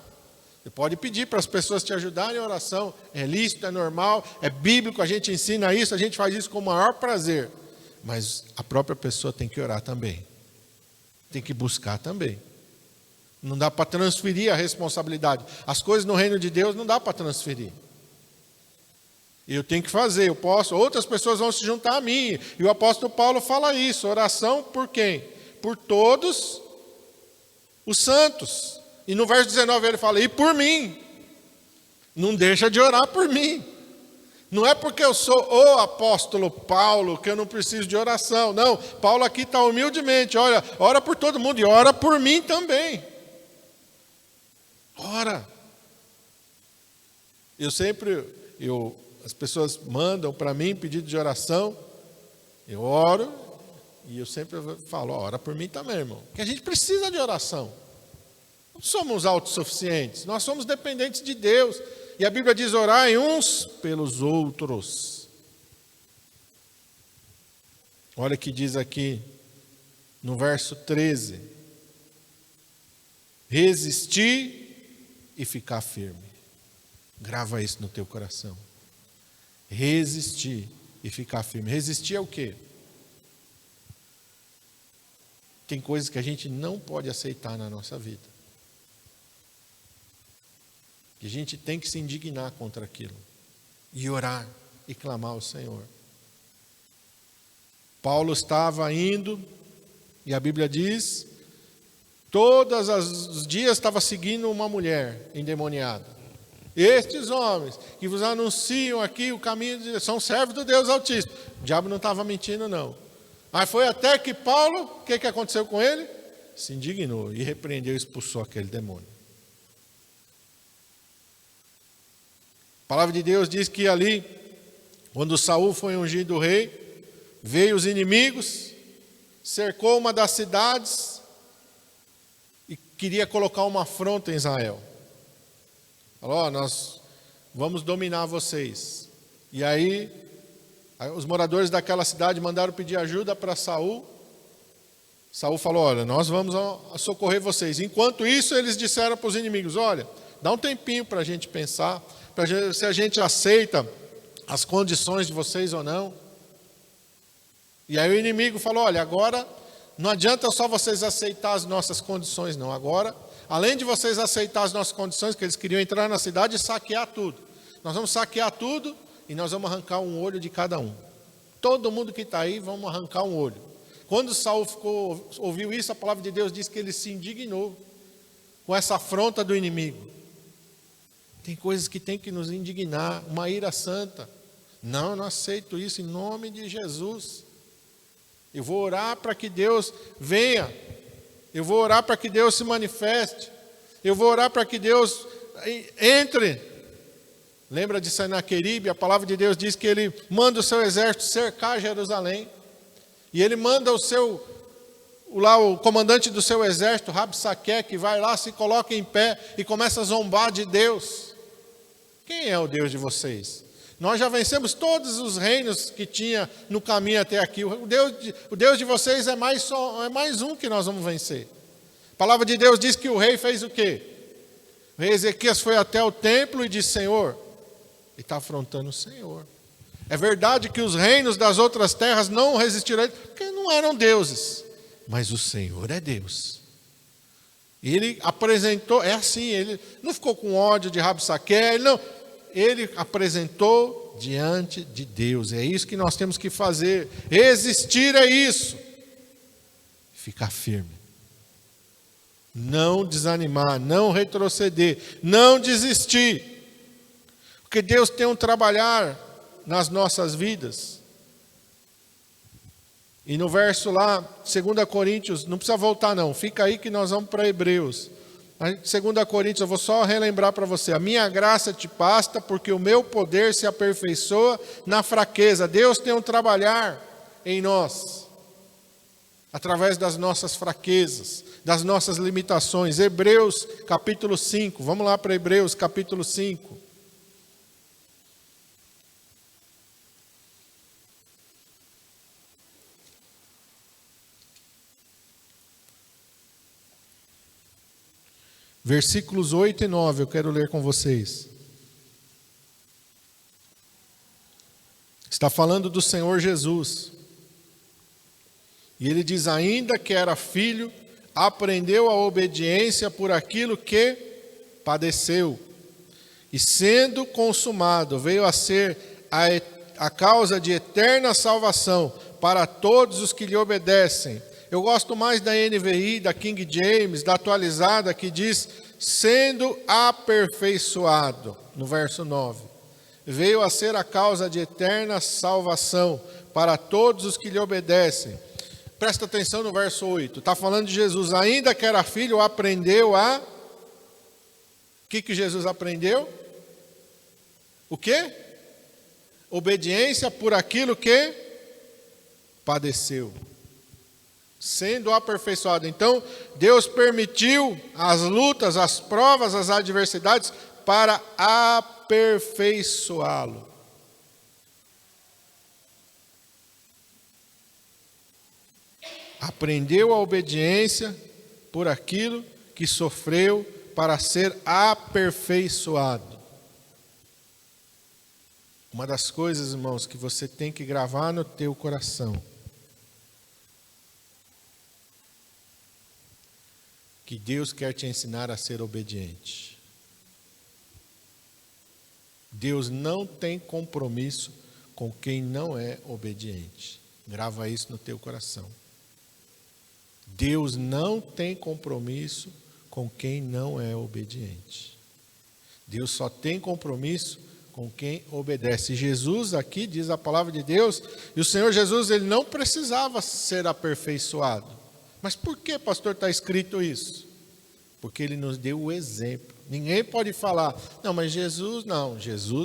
Você pode pedir para as pessoas te ajudarem em oração, é lícito, é normal, é bíblico, a gente ensina isso, a gente faz isso com o maior prazer. Mas a própria pessoa tem que orar também. Tem que buscar também. Não dá para transferir a responsabilidade. As coisas no reino de Deus não dá para transferir. Eu tenho que fazer, eu posso, outras pessoas vão se juntar a mim. E o apóstolo Paulo fala isso, oração por quem? Por todos os santos. E no verso 19 ele fala, e por mim. Não deixa de orar por mim. Não é porque eu sou o apóstolo Paulo que eu não preciso de oração. Não, Paulo aqui está humildemente, olha, ora por todo mundo e ora por mim também. Ora. As pessoas mandam para mim pedido de oração, eu oro e eu sempre falo, ora por mim também, irmão. Porque a gente precisa de oração. Não somos autossuficientes, nós somos dependentes de Deus. E a Bíblia diz orai uns pelos outros. Olha o que diz aqui no verso 13. Resistir e ficar firme. Grava isso no teu coração. Resistir e ficar firme. Resistir é o quê? Tem coisas que a gente não pode aceitar na nossa vida. Que a gente tem que se indignar contra aquilo. E orar e clamar ao Senhor. Paulo estava indo, e a Bíblia diz, todos os dias estava seguindo uma mulher endemoniada. Estes homens que vos anunciam aqui o caminho, são servos do Deus Altíssimo. O diabo não estava mentindo, não. Mas foi até que Paulo, o que aconteceu com ele? Se indignou e repreendeu e expulsou aquele demônio. A palavra de Deus diz que ali, quando Saul foi ungido rei, veio os inimigos, cercou uma das cidades e queria colocar uma afronta em Israel. Falou, nós vamos dominar vocês. E aí, os moradores daquela cidade mandaram pedir ajuda para Saul. Saul falou, olha, nós vamos socorrer vocês. Enquanto isso, eles disseram para os inimigos, olha, dá um tempinho para a gente pensar, se a gente aceita as condições de vocês ou não. E aí o inimigo falou, olha, agora não adianta só vocês aceitar as nossas condições, não. Agora, além de vocês aceitar as nossas condições, que eles queriam entrar na cidade e saquear tudo. Nós vamos saquear tudo e nós vamos arrancar um olho de cada um. Todo mundo que está aí, vamos arrancar um olho. Quando Saul ouviu isso, a palavra de Deus diz que ele se indignou com essa afronta do inimigo. Tem coisas que tem que nos indignar, uma ira santa. Não, eu não aceito isso em nome de Jesus. Eu vou orar para que Deus venha. Eu vou orar para que Deus se manifeste. Eu vou orar para que Deus entre. Lembra de Senaqueribe? A palavra de Deus diz que ele manda o seu exército cercar Jerusalém. E ele manda o comandante do seu exército, Rabsaque, que vai lá, se coloca em pé e começa a zombar de Deus. Quem é o Deus de vocês? Nós já vencemos todos os reinos que tinha no caminho até aqui. O Deus de vocês é mais um que nós vamos vencer. A palavra de Deus diz que o rei fez o quê? O rei Ezequias foi até o templo e disse, Senhor, ele está afrontando o Senhor. É verdade que os reinos das outras terras não resistiram a ele, porque não eram deuses. Mas o Senhor é Deus. Ele apresentou, é assim, ele não ficou com ódio de Rabsaque, ele apresentou diante de Deus. É isso que nós temos que fazer. Resistir é isso. Ficar firme. Não desanimar, não retroceder, não desistir. Porque Deus tem um trabalhar nas nossas vidas. E no verso lá, 2 Coríntios, não precisa voltar não, fica aí que nós vamos para Hebreus. 2 Coríntios, eu vou só relembrar para você. A minha graça te basta, porque o meu poder se aperfeiçoa na fraqueza. Deus tem um trabalhar em nós, através das nossas fraquezas, das nossas limitações. Hebreus capítulo 5, vamos lá para Hebreus capítulo 5. Versículos 8 e 9, eu quero ler com vocês. Está falando do Senhor Jesus. E ele diz, ainda que era filho, aprendeu a obediência por aquilo que padeceu. E sendo consumado, veio a ser a causa de eterna salvação para todos os que lhe obedecem. Eu gosto mais da NVI, da King James, da atualizada, que diz, sendo aperfeiçoado, no verso 9. Veio a ser a causa de eterna salvação para todos os que lhe obedecem. Presta atenção no verso 8. Está falando de Jesus, ainda que era filho, aprendeu a... O que Jesus aprendeu? O quê? Obediência por aquilo que padeceu. Sendo aperfeiçoado. Então, Deus permitiu as lutas, as provas, as adversidades para aperfeiçoá-lo. Aprendeu a obediência por aquilo que sofreu para ser aperfeiçoado. Uma das coisas, irmãos, que você tem que gravar no teu coração, que Deus quer te ensinar a ser obediente. Deus não tem compromisso com quem não é obediente. Grava isso no teu coração. Deus não tem compromisso com quem não é obediente. Deus só tem compromisso com quem obedece. Jesus aqui diz a palavra de Deus, e o Senhor Jesus, ele não precisava ser aperfeiçoado. Mas por que, pastor, está escrito isso? Porque ele nos deu o exemplo. Ninguém pode falar, não, mas Jesus,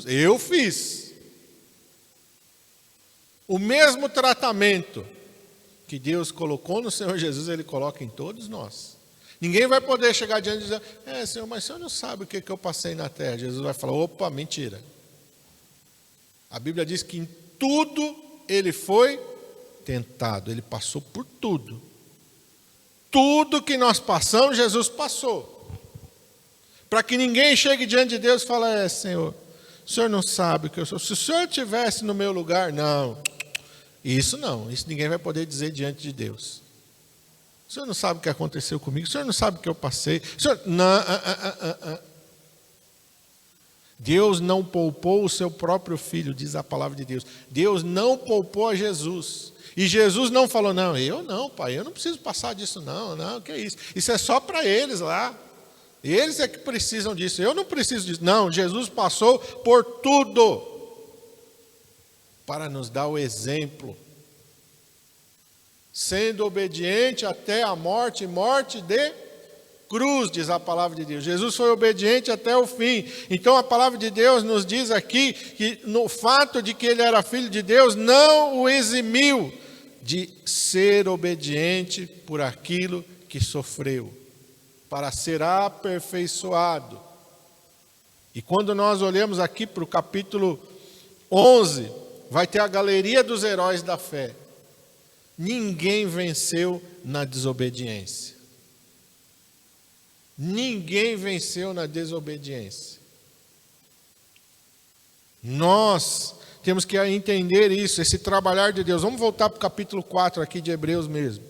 eu fiz. O mesmo tratamento que Deus colocou no Senhor Jesus, ele coloca em todos nós. Ninguém vai poder chegar diante e dizer, Senhor, mas o Senhor não sabe o que eu passei na terra. Jesus vai falar, opa, mentira. A Bíblia diz que em tudo ele foi tentado, ele passou por tudo. Tudo que nós passamos, Jesus passou. Para que ninguém chegue diante de Deus e fale, Senhor, o Senhor não sabe o que eu sou. Se o Senhor estivesse no meu lugar, não. Isso ninguém vai poder dizer diante de Deus. O Senhor não sabe o que aconteceu comigo, o Senhor não sabe o que eu passei. O Senhor... Deus não poupou o seu próprio filho, diz a palavra de Deus. Deus não poupou a Jesus. E Jesus não falou, não, eu não, pai, eu não preciso passar disso, não, que é isso? Isso é só para eles lá. Eles é que precisam disso, eu não preciso disso. Não, Jesus passou por tudo para nos dar o exemplo. Sendo obediente até a morte, morte de cruz, diz a palavra de Deus. Jesus foi obediente até o fim. Então a palavra de Deus nos diz aqui que no fato de que ele era filho de Deus, não o eximiu de ser obediente por aquilo que sofreu, para ser aperfeiçoado. E quando nós olhamos aqui para o capítulo 11, vai ter a galeria dos heróis da fé. Ninguém venceu na desobediência. Ninguém venceu na desobediência. Nós temos que entender isso, esse trabalhar de Deus. Vamos voltar para o capítulo 4 aqui de Hebreus mesmo.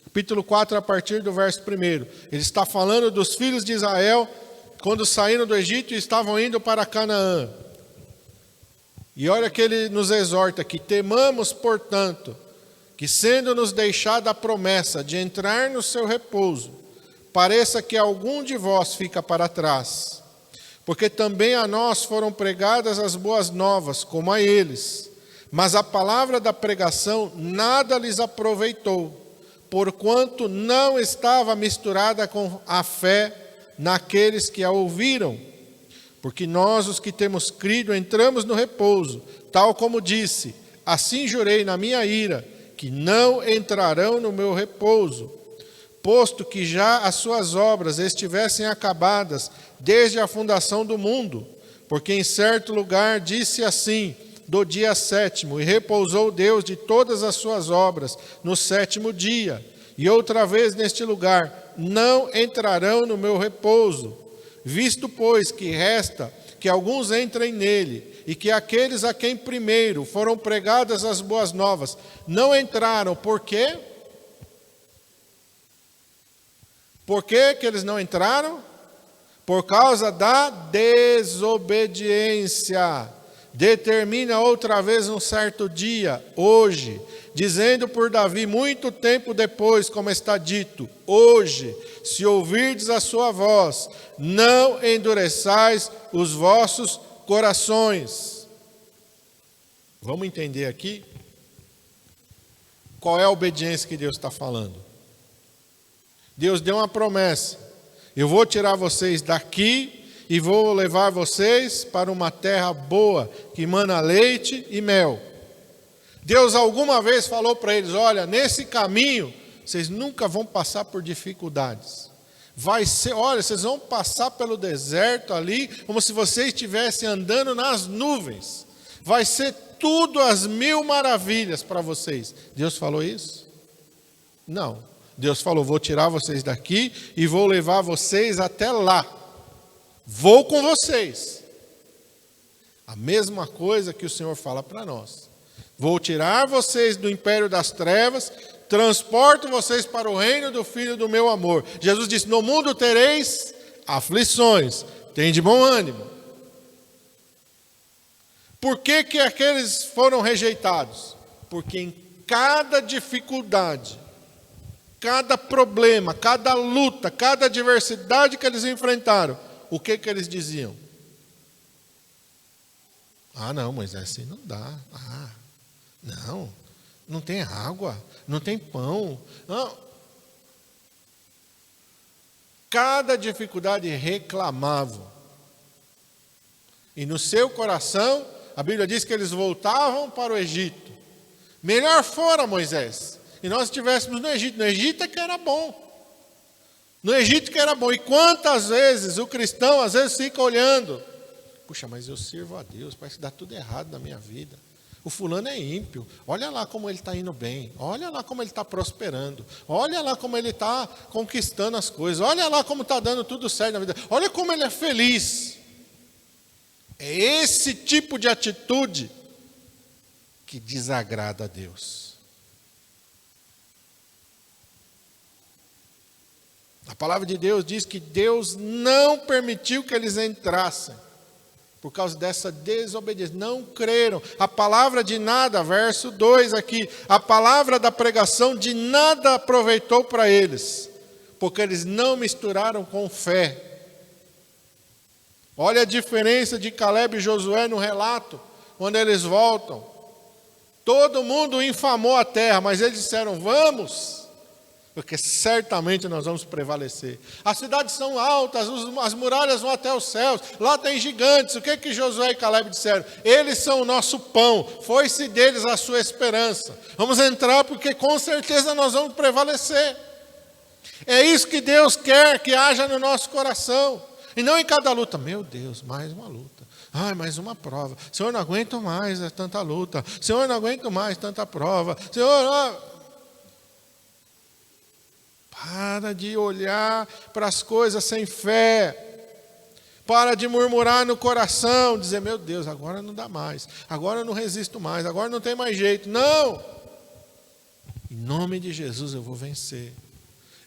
Capítulo 4, a partir do verso 1. Ele está falando dos filhos de Israel, quando saíram do Egito e estavam indo para Canaã. E olha que ele nos exorta aqui: temamos, portanto, que sendo-nos deixada a promessa de entrar no seu repouso, pareça que algum de vós fica para trás. Porque também a nós foram pregadas as boas novas, como a eles. Mas a palavra da pregação nada lhes aproveitou, porquanto não estava misturada com a fé naqueles que a ouviram. Porque nós, os que temos crido, entramos no repouso, tal como disse: assim jurei na minha ira, que não entrarão no meu repouso, posto que já as suas obras estivessem acabadas desde a fundação do mundo. Porque em certo lugar disse assim, do dia 7º, e repousou Deus de todas as suas obras no 7º dia. E outra vez neste lugar, não entrarão no meu repouso. Visto, pois, que resta que alguns entrem nele, e que aqueles a quem primeiro foram pregadas as boas novas não entraram, por quê? Por que que eles não entraram? Por causa da desobediência. Determina outra vez um certo dia, hoje, dizendo por Davi muito tempo depois, como está dito: hoje, se ouvirdes a sua voz, não endureçais os vossos corações. Vamos entender aqui qual é a obediência que Deus está falando. Deus deu uma promessa: eu vou tirar vocês daqui e vou levar vocês para uma terra boa, que mana leite e mel. Deus alguma vez falou para eles: olha, nesse caminho, vocês nunca vão passar por dificuldades. Vai ser, olha, vocês vão passar pelo deserto ali, como se vocês estivessem andando nas nuvens. Vai ser tudo às mil maravilhas para vocês. Deus falou isso? Não. Deus falou: vou tirar vocês daqui e vou levar vocês até lá. Vou com vocês. A mesma coisa que o Senhor fala para nós. Vou tirar vocês do império das trevas, transporto vocês para o reino do Filho do meu amor. Jesus disse: no mundo tereis aflições, tem de bom ânimo. Por que que aqueles foram rejeitados? Porque em cada dificuldade, cada problema, cada luta, cada adversidade que eles enfrentaram, o que que eles diziam? Ah, não, Moisés, assim não dá. Ah, não tem água, não tem pão. Não. Cada dificuldade reclamavam. E no seu coração, a Bíblia diz que eles voltavam para o Egito. Melhor fora, Moisés, e nós estivéssemos no Egito. No Egito é que era bom. No Egito que era bom. E quantas vezes o cristão às vezes fica olhando: puxa, mas eu sirvo a Deus, parece que dá tudo errado na minha vida. O fulano é ímpio, olha lá como ele está indo bem, olha lá como ele está prosperando, olha lá como ele está conquistando as coisas, olha lá como está dando tudo certo na vida, olha como ele é feliz. É esse tipo de atitude que desagrada a Deus. A palavra de Deus diz que Deus não permitiu que eles entrassem, por causa dessa desobediência. Não creram. A palavra de nada, verso 2 aqui, a palavra da pregação de nada aproveitou para eles, porque eles não misturaram com fé. Olha a diferença de Caleb e Josué no relato, quando eles voltam. Todo mundo infamou a terra, mas eles disseram: vamos, porque certamente nós vamos prevalecer. As cidades são altas, as muralhas vão até os céus, lá tem gigantes. O que que Josué e Caleb disseram? Eles são o nosso pão, foi-se deles a sua esperança. Vamos entrar porque com certeza nós vamos prevalecer. É isso que Deus quer que haja no nosso coração. E não em cada luta: meu Deus, mais uma luta. Ai, mais uma prova. Senhor, não aguento mais tanta luta. Senhor, não aguento mais tanta prova. Senhor, para de olhar para as coisas sem fé. Para de murmurar no coração, dizer: meu Deus, agora não dá mais. Agora eu não resisto mais. Agora não tem mais jeito. Não! Em nome de Jesus eu vou vencer.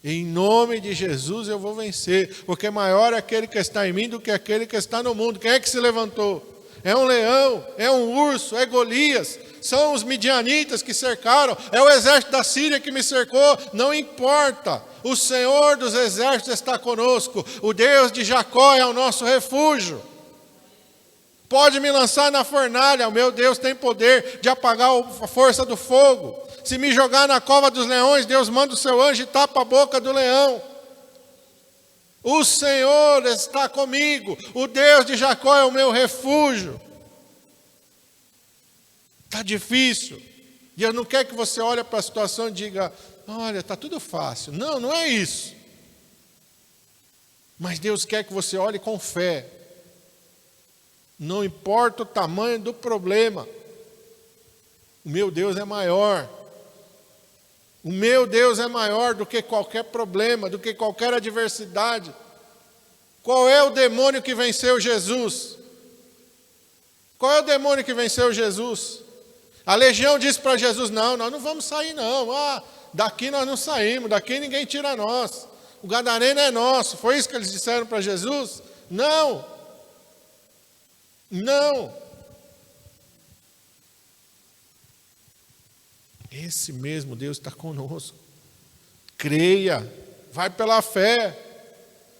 Em nome de Jesus eu vou vencer. Porque maior é aquele que está em mim do que aquele que está no mundo. Quem é que se levantou? é um leão, é um urso, é Golias, são os midianitas que cercaram, é o exército da Síria que me cercou, não importa. O Senhor dos exércitos está conosco, o Deus de Jacó é o nosso refúgio. Pode me lançar na fornalha, o meu Deus tem poder de apagar a força do fogo. Se me jogar na cova dos leões, Deus manda o seu anjo e tapa a boca do leão. O Senhor está comigo, o Deus de Jacó é o meu refúgio. Está difícil. E eu não quero que você olhe para a situação e diga, olha, está tudo fácil. Não, não é isso. Mas Deus quer que você olhe com fé. Não importa o tamanho do problema. O meu Deus é maior. O meu Deus é maior do que qualquer problema, do que qualquer adversidade. Qual é o demônio que venceu Jesus? Qual é o demônio que venceu Jesus? A legião disse para Jesus, não, nós não vamos sair não. Daqui nós não saímos, daqui ninguém tira nós. O gadareno é nosso. Foi isso que eles disseram para Jesus? Não. Não. Esse mesmo Deus está conosco. Creia, vai pela fé.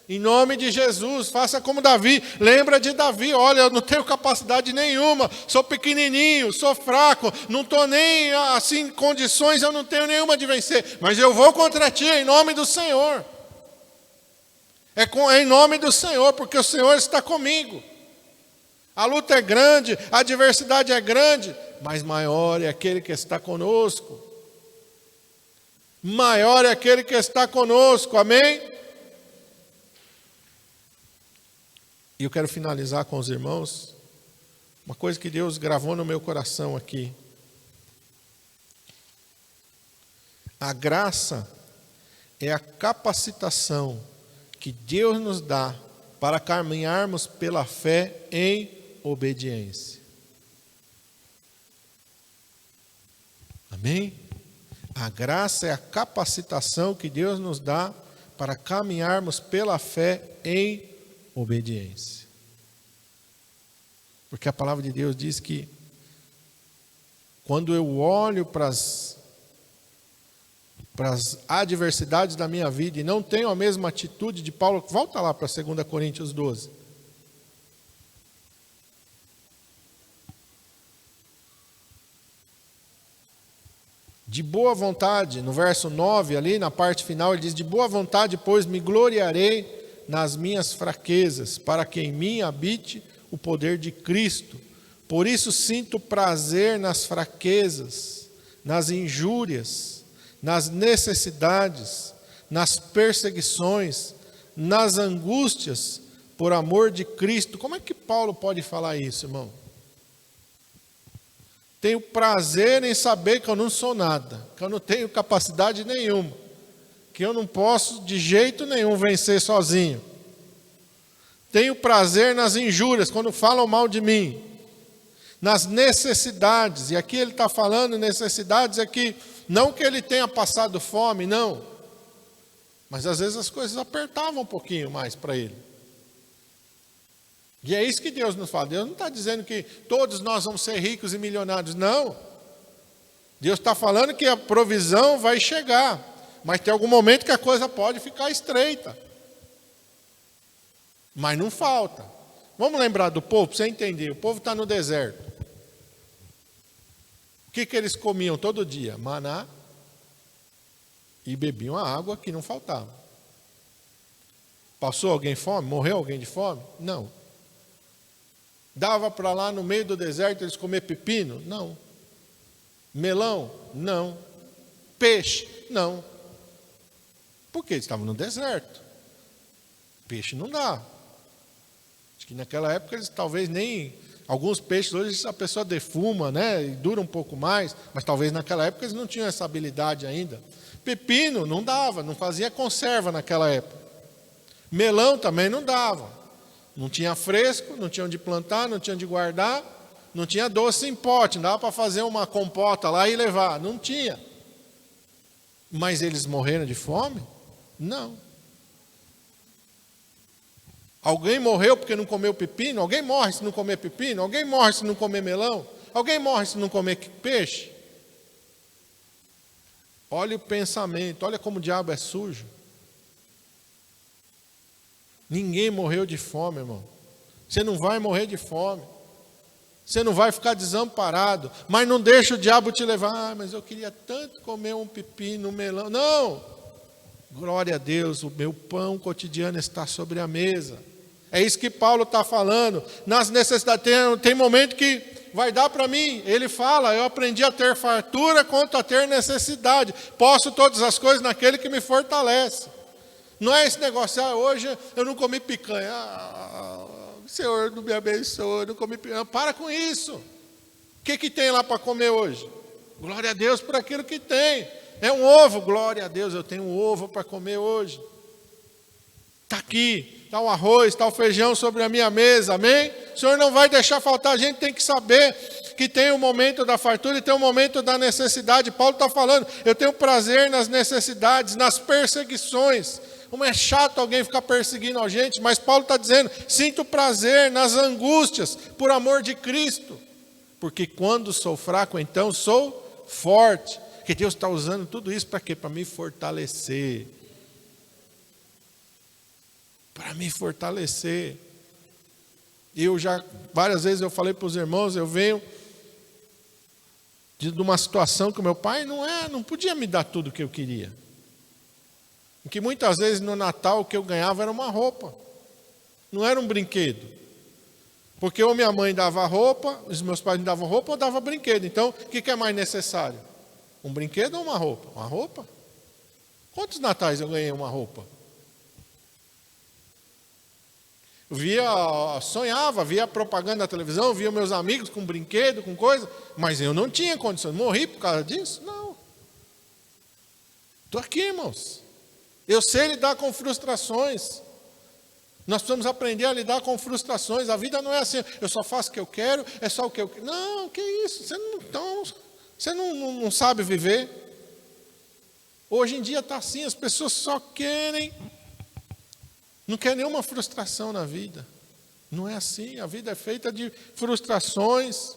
Em nome de Jesus, faça como Davi. Lembra de Davi, olha, eu não tenho capacidade nenhuma, sou pequenininho, sou fraco, não estou nem assim em condições, eu não tenho nenhuma de vencer. Mas eu vou contra ti em nome do Senhor. É em nome do Senhor, porque o Senhor está comigo. A luta é grande, a adversidade é grande, mas maior é aquele que está conosco. Maior é aquele que está conosco, amém? E eu quero finalizar com os irmãos, uma coisa que Deus gravou no meu coração aqui. A graça é a capacitação que Deus nos dá para caminharmos pela fé em obediência. Amém? A graça é a capacitação que Deus nos dá para caminharmos pela fé em obediência. Porque a palavra de Deus diz que quando eu olho para as adversidades da minha vida e não tenho a mesma atitude de Paulo, volta lá para 2 Coríntios 12. De boa vontade, no verso 9 ali, na parte final, ele diz, de boa vontade, pois me gloriarei nas minhas fraquezas, para que em mim habite o poder de Cristo. Por isso sinto prazer nas fraquezas, nas injúrias, nas necessidades, nas perseguições, nas angústias, por amor de Cristo. Como é que Paulo pode falar isso, irmão? Tenho prazer em saber que eu não sou nada, que eu não tenho capacidade nenhuma, que eu não posso de jeito nenhum vencer sozinho. Tenho prazer nas injúrias, quando falam mal de mim, nas necessidades, e aqui ele está falando necessidades aqui, não que ele tenha passado fome, não, mas às vezes as coisas apertavam um pouquinho mais para ele. E é isso que Deus nos fala. Deus não está dizendo que todos nós vamos ser ricos e milionários, não. Deus está falando que a provisão vai chegar, mas tem algum momento que a coisa pode ficar estreita. Mas não falta. Vamos lembrar do povo, para você entender. O povo está no deserto. O que eles comiam todo dia? Maná e bebiam a água que não faltava. Passou alguém fome? Morreu alguém de fome? Não. Dava para lá no meio do deserto eles comer pepino? Não. Melão? Não. Peixe? Não. Porque eles estavam no deserto. Peixe não dá. Acho que naquela época eles talvez nem... Alguns peixes hoje a pessoa defuma, né? E dura um pouco mais. Mas talvez naquela época eles não tinham essa habilidade ainda. Pepino não dava, não fazia conserva naquela época. Melão também não dava. Não tinha fresco, não tinha onde plantar, não tinha onde guardar, não tinha doce em pote, não dava para fazer uma compota lá e levar, não tinha. Mas eles morreram de fome? Não. Alguém morreu porque não comeu pepino? Alguém morre se não comer pepino? Alguém morre se não comer melão? Alguém morre se não comer peixe? Olha o pensamento, olha como o diabo é sujo. Ninguém morreu de fome, irmão. Você não vai morrer de fome. Você não vai ficar desamparado. Mas não deixa o diabo te levar. Mas eu queria tanto comer um pepino, um melão. Não! Glória a Deus, o meu pão cotidiano está sobre a mesa. É isso que Paulo está falando. Nas necessidades, tem momento que vai dar para mim. Ele fala, eu aprendi a ter fartura quanto a ter necessidade. Posso todas as coisas naquele que me fortalece. Não é esse negócio, hoje eu não comi picanha. Senhor, não me abençoe, eu não comi picanha. Para com isso. O que tem lá para comer hoje? Glória a Deus por aquilo que tem. É um ovo, glória a Deus, eu tenho um ovo para comer hoje. Está aqui. Está o arroz, está o feijão sobre a minha mesa, amém? O Senhor não vai deixar faltar, a gente tem que saber que tem o momento da fartura e tem o momento da necessidade. Paulo está falando, eu tenho prazer nas necessidades, nas perseguições. Como é chato alguém ficar perseguindo a gente, mas Paulo está dizendo, sinto prazer nas angústias, por amor de Cristo. Porque quando sou fraco, então sou forte. Porque Deus está usando tudo isso para quê? Para me fortalecer. Para me fortalecer. Eu já, várias vezes eu falei para os irmãos, eu venho de uma situação que o meu pai não podia me dar tudo o que eu queria. Em que muitas vezes no Natal o que eu ganhava era uma roupa. Não era um brinquedo. Porque ou minha mãe dava roupa, os meus pais me davam roupa ou dava brinquedo. Então, o que é mais necessário? Um brinquedo ou uma roupa? Uma roupa. Quantos natais eu ganhei uma roupa? Sonhava, via propaganda na televisão, via meus amigos com brinquedo, com coisa, mas eu não tinha condições. Morri por causa disso? Não. Estou aqui, irmãos. Eu sei lidar com frustrações. Nós precisamos aprender a lidar com frustrações. A vida não é assim, eu só faço o que eu quero, é só o que eu quero. Não, que isso? Você não sabe viver. Hoje em dia está assim, as pessoas só querem. Não quer nenhuma frustração na vida. Não é assim. A vida é feita de frustrações.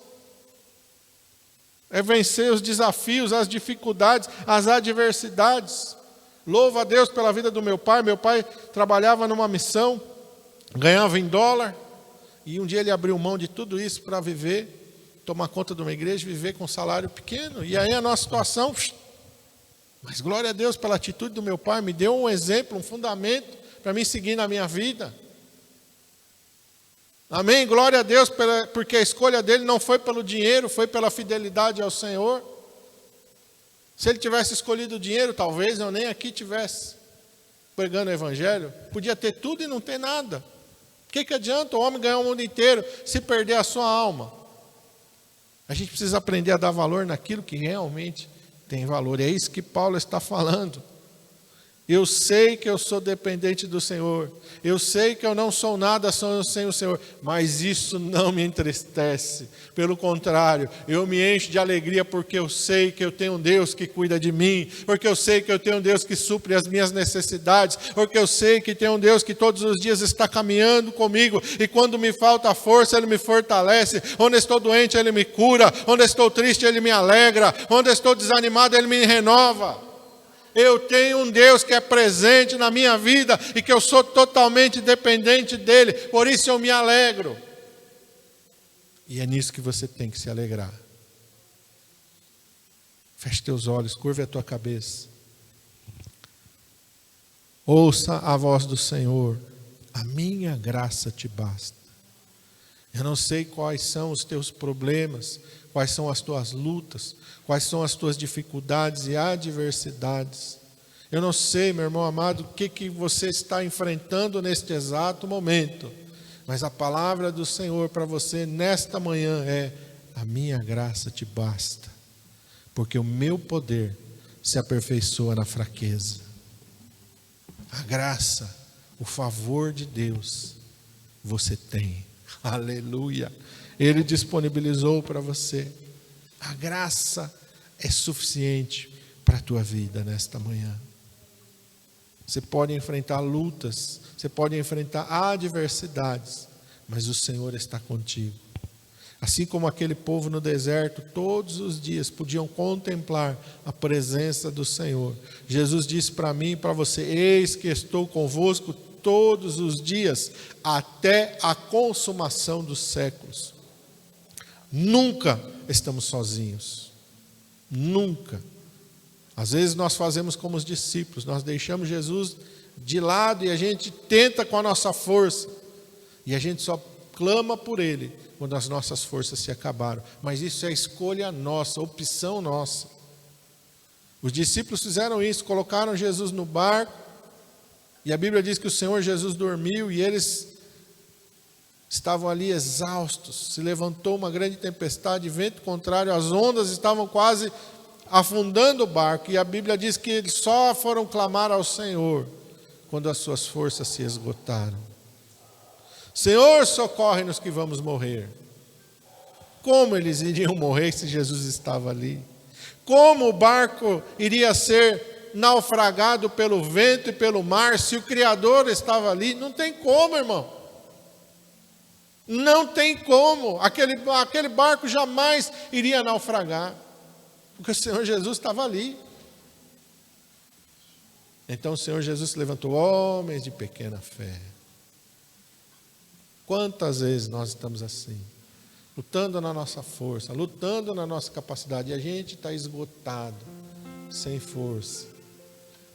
É vencer os desafios, as dificuldades, as adversidades. Louvo a Deus pela vida do meu pai. Meu pai trabalhava numa missão, ganhava em dólar. E um dia ele abriu mão de tudo isso para viver, tomar conta de uma igreja, viver com um salário pequeno. E aí a nossa situação... Mas glória a Deus pela atitude do meu pai. Me deu um exemplo, um fundamento para mim seguir na minha vida. Amém? Glória a Deus, porque a escolha dele não foi pelo dinheiro, foi pela fidelidade ao Senhor. Se ele tivesse escolhido o dinheiro, talvez eu nem aqui tivesse pregando o evangelho. Podia ter tudo e não ter nada. O que adianta o homem ganhar o mundo inteiro se perder a sua alma? A gente precisa aprender a dar valor naquilo que realmente tem valor. É isso que Paulo está falando. Eu sei que eu sou dependente do Senhor. Eu sei que eu não sou nada sem o Senhor. Mas isso não me entristece. Pelo contrário, eu me encho de alegria porque eu sei que eu tenho um Deus que cuida de mim. Porque eu sei que eu tenho um Deus que supre as minhas necessidades. Porque eu sei que tem um Deus que todos os dias está caminhando comigo. E quando me falta força, Ele me fortalece. Onde estou doente, Ele me cura. Onde estou triste, Ele me alegra. Onde estou desanimado, Ele me renova. Eu tenho um Deus que é presente na minha vida e que eu sou totalmente dependente dEle, por isso eu me alegro. E é nisso que você tem que se alegrar. Feche teus olhos, curva a tua cabeça. Ouça a voz do Senhor, a minha graça te basta. Eu não sei quais são os teus problemas, quais são as tuas lutas, quais são as tuas dificuldades e adversidades. Eu não sei, meu irmão amado, o que você está enfrentando neste exato momento. Mas a palavra do Senhor para você nesta manhã é: a minha graça te basta, porque o meu poder se aperfeiçoa na fraqueza. A graça, o favor de Deus, você tem. Aleluia! Ele disponibilizou para você. A graça é suficiente para a tua vida nesta manhã. Você pode enfrentar lutas, você pode enfrentar adversidades, mas o Senhor está contigo. Assim como aquele povo no deserto, todos os dias podiam contemplar a presença do Senhor. Jesus disse para mim e para você: eis que estou convosco todos os dias, até a consumação dos séculos. Nunca estamos sozinhos. Nunca. Às vezes nós fazemos como os discípulos, nós deixamos Jesus de lado e a gente tenta com a nossa força. E a gente só clama por Ele quando as nossas forças se acabaram. Mas isso é escolha nossa, opção nossa. Os discípulos fizeram isso, colocaram Jesus no barco. E a Bíblia diz que o Senhor Jesus dormiu e eles estavam ali exaustos. Se levantou uma grande tempestade, vento contrário, as ondas estavam quase afundando o barco. E a Bíblia diz que eles só foram clamar ao Senhor quando as suas forças se esgotaram. Senhor, socorre-nos que vamos morrer. Como eles iriam morrer se Jesus estava ali? Como o barco iria ser naufragado pelo vento e pelo mar se o Criador estava ali? Não tem como, irmão. Não tem como. Aquele barco jamais iria naufragar, porque o Senhor Jesus estava ali. Então o Senhor Jesus se levantou: homens de pequena fé. Quantas vezes nós estamos assim, lutando na nossa força, lutando na nossa capacidade, e a gente está esgotado, sem força,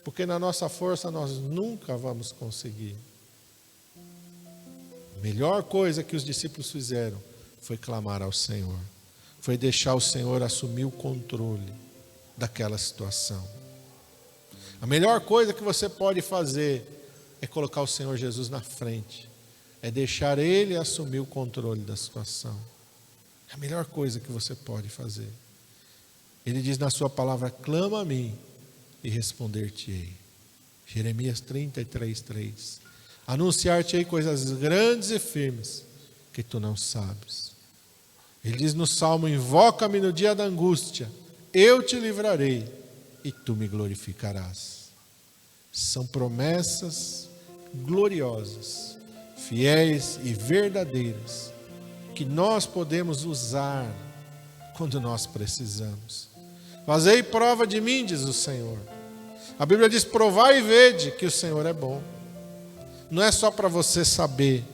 porque na nossa força nós nunca vamos conseguir. A melhor coisa que os discípulos fizeram foi clamar ao Senhor, foi deixar o Senhor assumir o controle daquela situação. A melhor coisa que você pode fazer é colocar o Senhor Jesus na frente, é deixar Ele assumir o controle da situação. É a melhor coisa que você pode fazer. Ele diz na sua palavra: clama a mim e responder-te-ei. Jeremias 33:3. Anunciar-te-ei coisas grandes e firmes que tu não sabes. Ele diz no Salmo: invoca-me no dia da angústia, eu te livrarei e tu me glorificarás. São promessas gloriosas, fiéis e verdadeiras, que nós podemos usar quando nós precisamos. Fazei prova de mim, diz o Senhor. A Bíblia diz: provai e vede que o Senhor é bom. Não é só para você saber,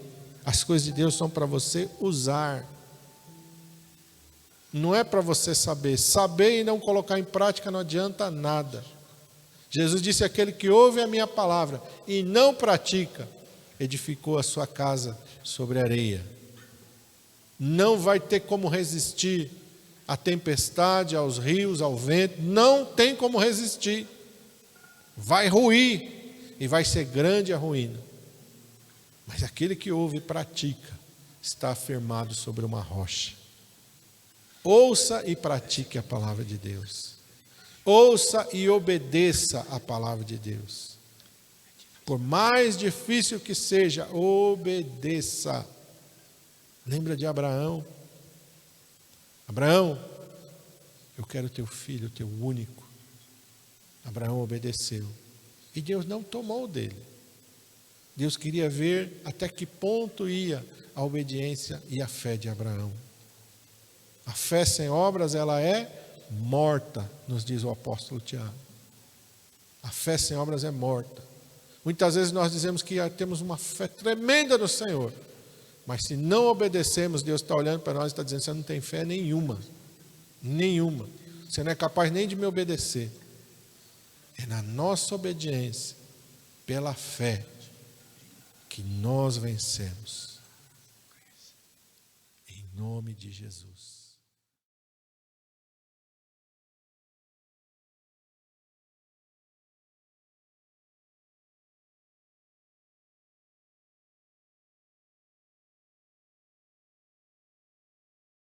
as coisas de Deus são para você usar. Não é para você saber. Saber e não colocar em prática não adianta nada. Jesus disse: aquele que ouve a minha palavra e não pratica, edificou a sua casa sobre areia. Não vai ter como resistir à tempestade, aos rios, ao vento. Não tem como resistir. Vai ruir e vai ser grande a ruína. Mas aquele que ouve e pratica está afirmado sobre uma rocha. Ouça e pratique a palavra de Deus. Ouça e obedeça a palavra de Deus. Por mais difícil que seja, obedeça. Lembra de Abraão? Abraão, eu quero teu filho, teu único. Abraão obedeceu. E Deus não tomou dele. Deus queria ver até que ponto ia a obediência e a fé de Abraão. A fé sem obras, ela é morta, nos diz o apóstolo Tiago. A fé sem obras é morta. Muitas vezes nós dizemos que temos uma fé tremenda no Senhor, mas se não obedecemos, Deus está olhando para nós e está dizendo: você não tem fé nenhuma. Nenhuma. Você não é capaz nem de me obedecer. É na nossa obediência, pela fé, que nós vencemos. Em nome de Jesus.